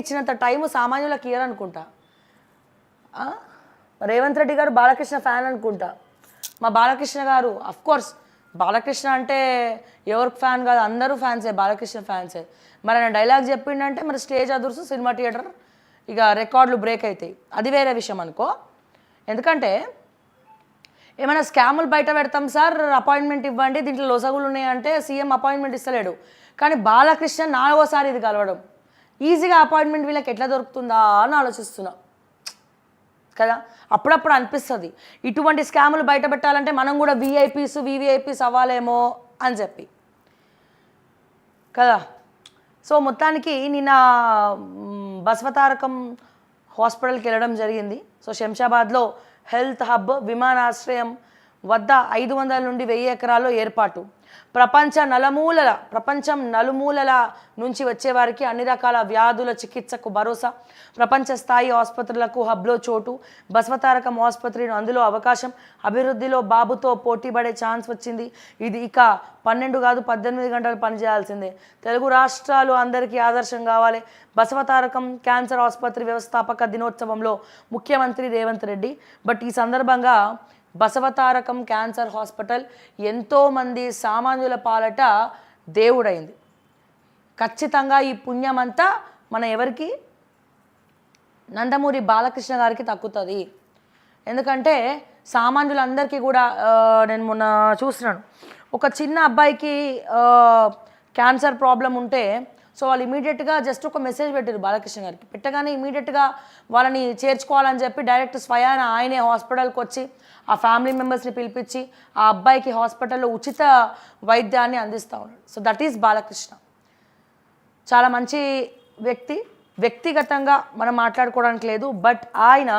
ఇచ్చినంత టైము సామాన్యులకు ఇయ్యరనుకుంటా. రేవంత్ రెడ్డి గారు బాలకృష్ణ ఫ్యాన్ అనుకుంటా. మా బాలకృష్ణ గారు కోర్స్ బాలకృష్ణ అంటే ఎవరికి ఫ్యాన్ కాదు, అందరూ ఫ్యాన్సే, బాలకృష్ణ ఫ్యాన్సే. మరి ఆయన డైలాగ్ చెప్పిండంటే మరి స్టేజ్ అదుర్సు, సినిమా థియేటర్ ఇక రికార్డులు బ్రేక్ అవుతాయి. అది వేరే విషయం అనుకో. ఎందుకంటే ఏమైనా స్కాములు బయట పెడతాం సార్, అపాయింట్మెంట్ ఇవ్వండి, దీంట్లో లొసగులు ఉన్నాయంటే సీఎం అపాయింట్మెంట్ ఇస్తలేడు. కానీ బాలకృష్ణ 4వసారి ఇది కలవడం, ఈజీగా అపాయింట్మెంట్ వీళ్ళకి ఎట్లా దొరుకుతుందా అని ఆలోచిస్తున్నా కదా. అప్పుడప్పుడు అనిపిస్తుంది ఇటువంటి స్కాములు బయట పెట్టాలంటే మనం కూడా వివిఐపీస్ అవ్వాలేమో అని చెప్పి కదా. సో మొత్తానికి నిన్న బసవతారకం హాస్పిటల్కి వెళ్ళడం జరిగింది. సో శంషాబాద్లో హెల్త్ హబ్ విమానాశ్రయం వద్ద 500 నుండి 1000 ఎకరాల్లో ఏర్పాటు. ప్రపంచం నలుమూలల నుంచి వచ్చేవారికి అన్ని రకాల వ్యాధుల చికిత్సకు భరోసా. ప్రపంచ స్థాయి ఆసుపత్రులకు హబ్లో చోటు. బసవతారకం ఆసుపత్రిని అందులో అవకాశం. అభివృద్ధిలో బాబుతో పోటీపడే ఛాన్స్ వచ్చింది. ఇది ఇక 12 కాదు 18 గంటలు పనిచేయాల్సిందే. తెలుగు రాష్ట్రాలు అందరికీ ఆదర్శం కావాలి. బసవతారకం క్యాన్సర్ ఆసుపత్రి వ్యవస్థాపక దినోత్సవంలో ముఖ్యమంత్రి రేవంత్ రెడ్డి. బట్ ఈ సందర్భంగా బసవతారకం క్యాన్సర్ హాస్పిటల్ ఎంతోమంది సామాన్యుల పాలట దేవుడైంది. ఖచ్చితంగా ఈ పుణ్యమంతా మన ఎవరికి, నందమూరి బాలకృష్ణ గారికి తక్కుతుంది. ఎందుకంటే సామాన్యులందరికీ కూడా నేను మొన్న చూస్తున్నాను, ఒక చిన్న అబ్బాయికి క్యాన్సర్ ప్రాబ్లం ఉంటే సో వాళ్ళు ఇమీడియట్గా జస్ట్ ఒక మెసేజ్ పెట్టారు బాలకృష్ణ గారికి. పెట్టగానే ఇమీడియట్గా వాళ్ళని చేర్చుకోవాలని చెప్పి డైరెక్ట్ స్వయాన ఆయనే హాస్పిటల్కి వచ్చి ఆ ఫ్యామిలీ మెంబర్స్ని పిలిపించి ఆ అబ్బాయికి హాస్పిటల్లో ఉచిత వైద్యాన్ని అందిస్తూ ఉన్నాడు. So that is Balakrishna. చాలా మంచి వ్యక్తి. వ్యక్తిగతంగా మనం మాట్లాడుకోవడానికి లేదు, బట్ ఆయన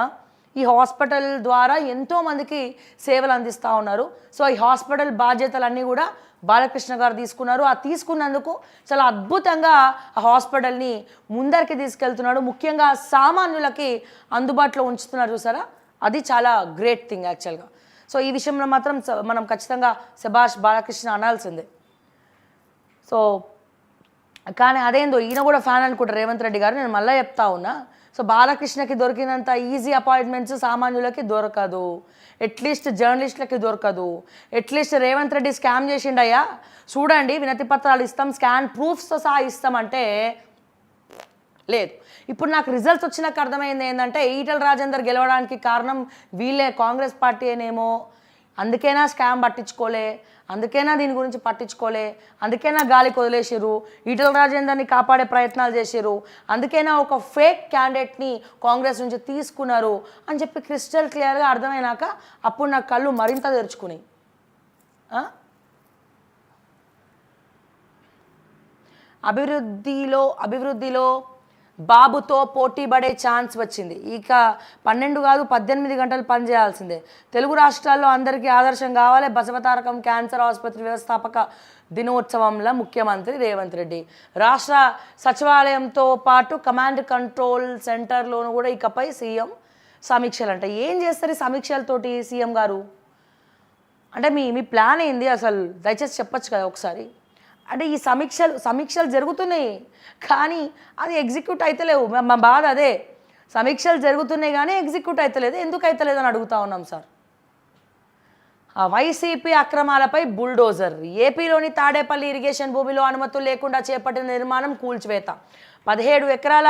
ఈ హాస్పిటల్ ద్వారా ఎంతోమందికి సేవలు అందిస్తూ ఉన్నారు. సో ఈ హాస్పిటల్ బాధ్యతలన్నీ కూడా బాలకృష్ణ గారు తీసుకున్నారు. ఆ తీసుకున్నందుకు చాలా అద్భుతంగా ఆ హాస్పిటల్ని ముందరికి తీసుకెళ్తున్నాడు. ముఖ్యంగా సామాన్యులకి అందుబాటులో ఉంచుతున్నారు చూసారా, అది చాలా గ్రేట్ థింగ్ యాక్చువల్గా. సో ఈ విషయంలో మాత్రం మనం ఖచ్చితంగా శభాష్ బాలకృష్ణ అనాల్సిందే. సో కానీ అదేందో ఈయన కూడా ఫ్యాన్ అనుకుంటారు రేవంత్ రెడ్డి గారు. నేను మళ్ళీ చెప్తా ఉన్నా, సో బాలకృష్ణకి దొరికినంత ఈజీ అపాయింట్మెంట్స్ సామాన్యులకి దొరకదు, అట్లీస్ట్ జర్నలిస్టులకి దొరకదు. అట్లీస్ట్ రేవంత్ రెడ్డి స్కామ్ చేసిండయ్యా చూడండి, వినతి పత్రాలు ఇస్తాం, స్కాన్ ప్రూఫ్స్తో సహా ఇస్తామంటే లేదు. ఇప్పుడు నాకు రిజల్ట్స్ వచ్చినాక అర్థమైంది ఏంటంటే ఈటల రాజేందర్ గెలవడానికి కారణం వీళ్ళే, కాంగ్రెస్ పార్టీ అనేమో. అందుకేనా స్కామ్ పట్టించుకోలే, అందుకేనా దీని గురించి పట్టించుకోలే, అందుకేనా గాలికి వదిలేసారు, ఈటల రాజేందర్ని కాపాడే ప్రయత్నాలు చేసారు, అందుకేనా ఒక ఫేక్ క్యాండిడేట్ని కాంగ్రెస్ నుంచి తీసుకున్నారు అని చెప్పి క్రిస్టల్ క్లియర్గా అర్థమైనాక అప్పుడు నా కళ్ళు మరింత తెరుచుకున్నాయి. అభివృద్ధిలో బాబుతో పోటీ పడే ఛాన్స్ వచ్చింది. ఇక 12 కాదు 18 గంటలు పనిచేయాల్సిందే. తెలుగు రాష్ట్రాల్లో అందరికీ ఆదర్శం కావాలి. బసవతారకం క్యాన్సర్ ఆసుపత్రి వ్యవస్థాపక దినోత్సవంలో ముఖ్యమంత్రి రేవంత్ రెడ్డి. రాష్ట్ర సచివాలయంతో పాటు కమాండ్ కంట్రోల్ సెంటర్లోనూ కూడా ఇకపై సీఎం సమీక్షలు అంట. ఏం చేస్తారు ఈ సమీక్షలతోటి సీఎం గారు? అంటే మీ ప్లాన్ ఏంది అసలు? దయచేసి చెప్పచ్చు కదా ఒకసారి. అంటే ఈ సమీక్షలు జరుగుతున్నాయి కానీ అది ఎగ్జిక్యూట్ అవుతలేవు. మా బాధ అదే, సమీక్షలు జరుగుతున్నాయి కానీ ఎగ్జిక్యూట్ అవుతలేదు. ఎందుకు అవుతలేదు అని అడుగుతా ఉన్నాం సార్. YCP అక్రమాలపై bulldozer. ఏపీలోని తాడేపల్లి ఇరిగేషన్ భూమిలో అనుమతులు లేకుండా చేపట్టిన నిర్మాణం కూల్చివేత. 17 ఎకరాల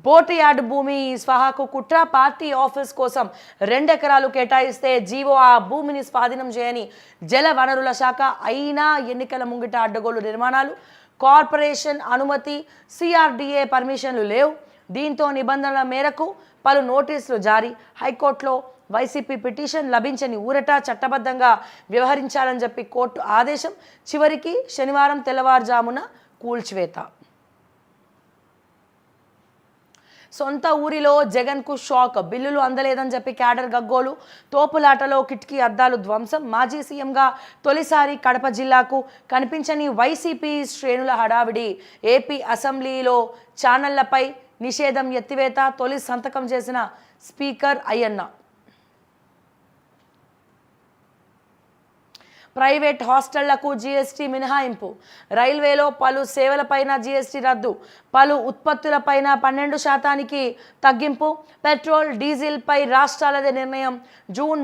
బోట్ యార్డ్ భూమి స్వాహాకు కుట్ర. పార్టీ ఆఫీస్ కోసం 2 ఎకరాలు కేటాయిస్తే జీవో ఆ భూమిని స్వాధీనం చేయని జల వనరుల శాఖ. అయినా ఎన్నికల ముంగిట అడ్డగోలు నిర్మాణాలు. కార్పొరేషన్ అనుమతి, సిఆర్డీఏ పర్మిషన్లు లేవు. దీంతో నిబంధనల మేరకు పలు నోటీసులు జారీ. హైకోర్టులో వైసీపీ పిటిషన్ లభించని ఊరట. చట్టబద్ధంగా వ్యవహరించాలని చెప్పి కోర్టు ఆదేశం. చివరికి శనివారం తెల్లవారుజామున కూల్చివేత. సొంత ఊరిలో జగన్కు షాక్. బిల్లులు అందలేదని చెప్పి క్యాడర్ గగ్గోలు. తోపులాటలో కిటికీ అద్దాలు ధ్వంసం. మాజీ సీఎంగా తొలిసారి కడప జిల్లాకు. కనిపించని వైసీపీ శ్రేణుల హడావిడి. ఏపీ అసెంబ్లీలో ఛానళ్లపై నిషేధం ఎత్తివేత. తొలి సంతకం చేసిన స్పీకర్ అయ్యన్న. ప్రైవేట్ హాస్టళ్లకు జీఎస్టీ మినహాయింపు, రైల్వేలో పలు సేవలపైన జీఎస్టీ రద్దు, పలు ఉత్పత్తులపైన 12% తగ్గింపు, పెట్రోల్ డీజిల్పై రాష్ట్రాలదే నిర్ణయం, జూన్